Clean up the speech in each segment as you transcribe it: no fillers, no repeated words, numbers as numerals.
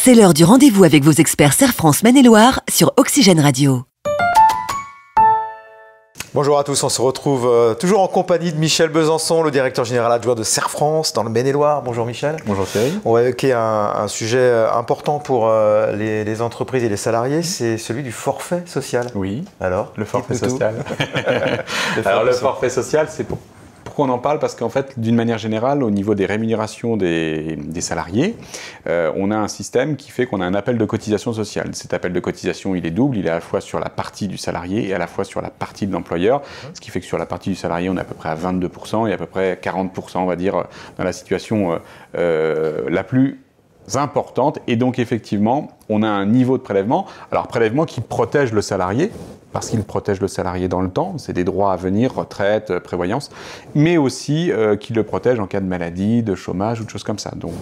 C'est l'heure du rendez-vous avec vos experts Serre France Maine-et-Loire sur Oxygène Radio. Bonjour à tous, on se retrouve toujours en compagnie de Michel Besançon, le directeur général adjoint de Serre France dans le Maine-et-Loire. Bonjour Michel. Bonjour Thierry. On va évoquer un sujet important pour les entreprises et les salariés, c'est celui du forfait social. Oui, alors le forfait social. Le forfait social, c'est pourquoi on en parle, parce qu'en fait, d'une manière générale, au niveau des rémunérations des salariés, on a un système qui fait qu'on a un appel de cotisation sociale. Cet appel de cotisation, il est double, il est à la fois sur la partie du salarié et à la fois sur la partie de l'employeur, ce qui fait que sur la partie du salarié, on est à peu près à 22% et à peu près 40%, on va dire, dans la situation la plus importante. Et donc, effectivement, on a un niveau de prélèvement. Alors, prélèvement qui protège le salarié, parce qu'il protège le salarié dans le temps, c'est des droits à venir, retraite, prévoyance, mais aussi qui le protège en cas de maladie, de chômage ou de choses comme ça. Donc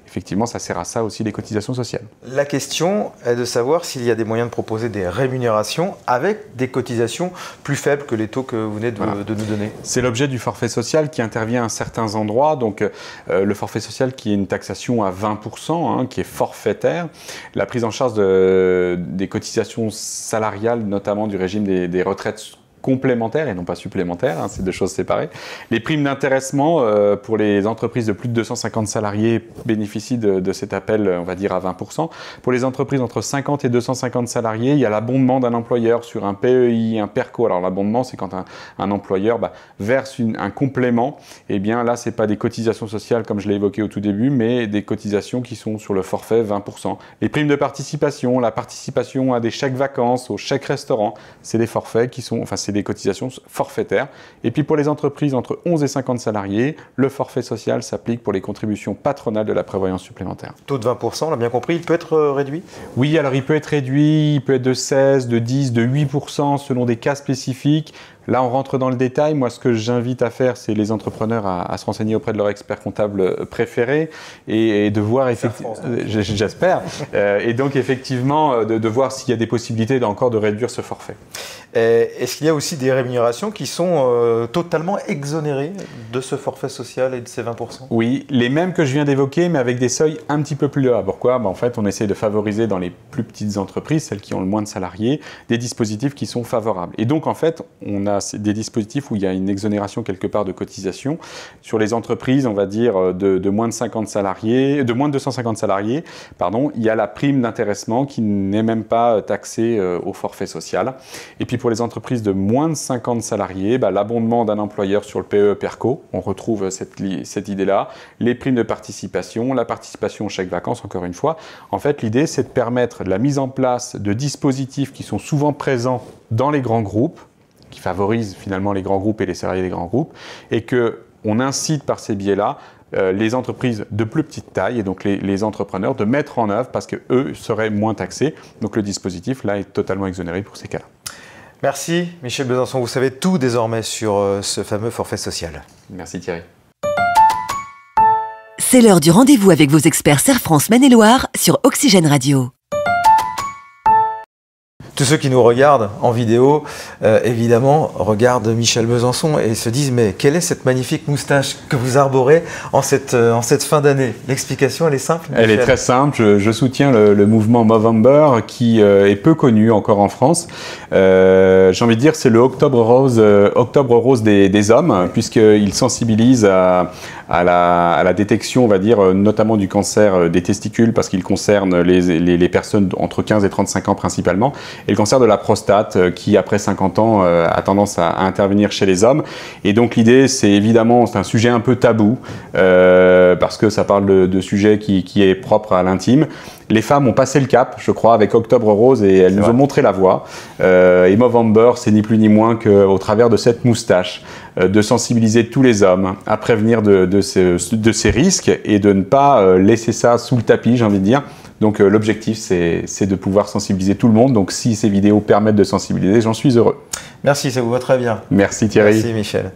effectivement, ça sert à ça aussi les cotisations sociales. La question est de savoir s'il y a des moyens de proposer des rémunérations avec des cotisations plus faibles que les taux que vous venez de nous donner. C'est l'objet du forfait social qui intervient à certains endroits. Donc le forfait social qui est une taxation à 20%, qui est forfaitaire. La prise en charge des cotisations salariales, notamment du régime des retraites complémentaires et non pas supplémentaires, c'est deux choses séparées. Les primes d'intéressement pour les entreprises de plus de 250 salariés bénéficient de cet appel, on va dire, à 20%. Pour les entreprises entre 50 et 250 salariés, il y a l'abondement d'un employeur sur un PEI, un PERCO. Alors l'abondement, c'est quand un employeur verse un complément. Et bien là, ce n'est pas des cotisations sociales comme je l'ai évoqué au tout début, mais des cotisations qui sont sur le forfait 20%. Les primes de participation, la participation à des chèques vacances, aux chèques restaurants, c'est des forfaits qui sont, c'est des cotisations forfaitaires. Et puis pour les entreprises entre 11 et 50 salariés, le forfait social s'applique pour les contributions patronales de la prévoyance supplémentaire. Taux de 20%, on l'a bien compris, il peut être réduit ? Oui, alors il peut être réduit, il peut être de 16, de 10, de 8% selon des cas spécifiques. Là, on rentre dans le détail. Moi, ce que j'invite à faire, c'est les entrepreneurs à se renseigner auprès de leur expert comptable préféré et de voir, effectivement, j'espère, et donc effectivement de voir s'il y a des possibilités encore de réduire ce forfait. Est-ce qu'il y a aussi des rémunérations qui sont totalement exonérées de ce forfait social et de ces 20%? Oui, les mêmes que je viens d'évoquer, mais avec des seuils un petit peu plus bas. Pourquoi ? En fait, on essaie de favoriser dans les plus petites entreprises, celles qui ont le moins de salariés, des dispositifs qui sont favorables. Et donc, en fait, on a des dispositifs où il y a une exonération quelque part de cotisation. Sur les entreprises, on va dire, de moins de 50 salariés, de moins de 250 salariés, il y a la prime d'intéressement qui n'est même pas taxée au forfait social. Et puis pour les entreprises de moins de 50 salariés, l'abondement d'un employeur sur le PE-PERCO, on retrouve cette idée-là, les primes de participation, la participation au chèque vacances, encore une fois. En fait, l'idée, c'est de permettre la mise en place de dispositifs qui sont souvent présents dans les grands groupes, qui favorisent finalement les grands groupes et les salariés des grands groupes, et qu'on incite par ces biais-là les entreprises de plus petite taille et donc les entrepreneurs de mettre en œuvre parce qu'eux seraient moins taxés. Donc le dispositif là est totalement exonéré pour ces cas-là. Merci Michel Besançon, vous savez tout désormais sur ce fameux forfait social. Merci Thierry. C'est l'heure du rendez-vous avec vos experts Serre France Maine-et-Loire sur Oxygène Radio. Tous ceux qui nous regardent en vidéo, évidemment, regardent Michel Besançon et se disent « Mais quelle est cette magnifique moustache que vous arborez en cette fin d'année ?» L'explication, elle est simple, Michel. Elle est très simple. Je soutiens le mouvement Movember qui est peu connu encore en France. J'ai envie de dire c'est le octobre rose des hommes, puisqu'il sensibilise à la détection, on va dire, notamment du cancer des testicules, parce qu'il concerne les personnes entre 15 et 35 ans principalement, et le cancer de la prostate qui, après 50 ans, a tendance à intervenir chez les hommes. Et donc l'idée, c'est un sujet un peu tabou, parce que ça parle de sujets qui est propre à l'intime. Les femmes ont passé le cap, je crois, avec Octobre Rose et elles nous ont montré la voie. Et Movember, c'est ni plus ni moins qu'au travers de cette moustache, de sensibiliser tous les hommes à prévenir de ces risques et de ne pas laisser ça sous le tapis, j'ai envie de dire. Donc l'objectif, c'est de pouvoir sensibiliser tout le monde. Donc si ces vidéos permettent de sensibiliser, j'en suis heureux. Merci, ça vous va très bien. Merci Thierry. Merci Michel.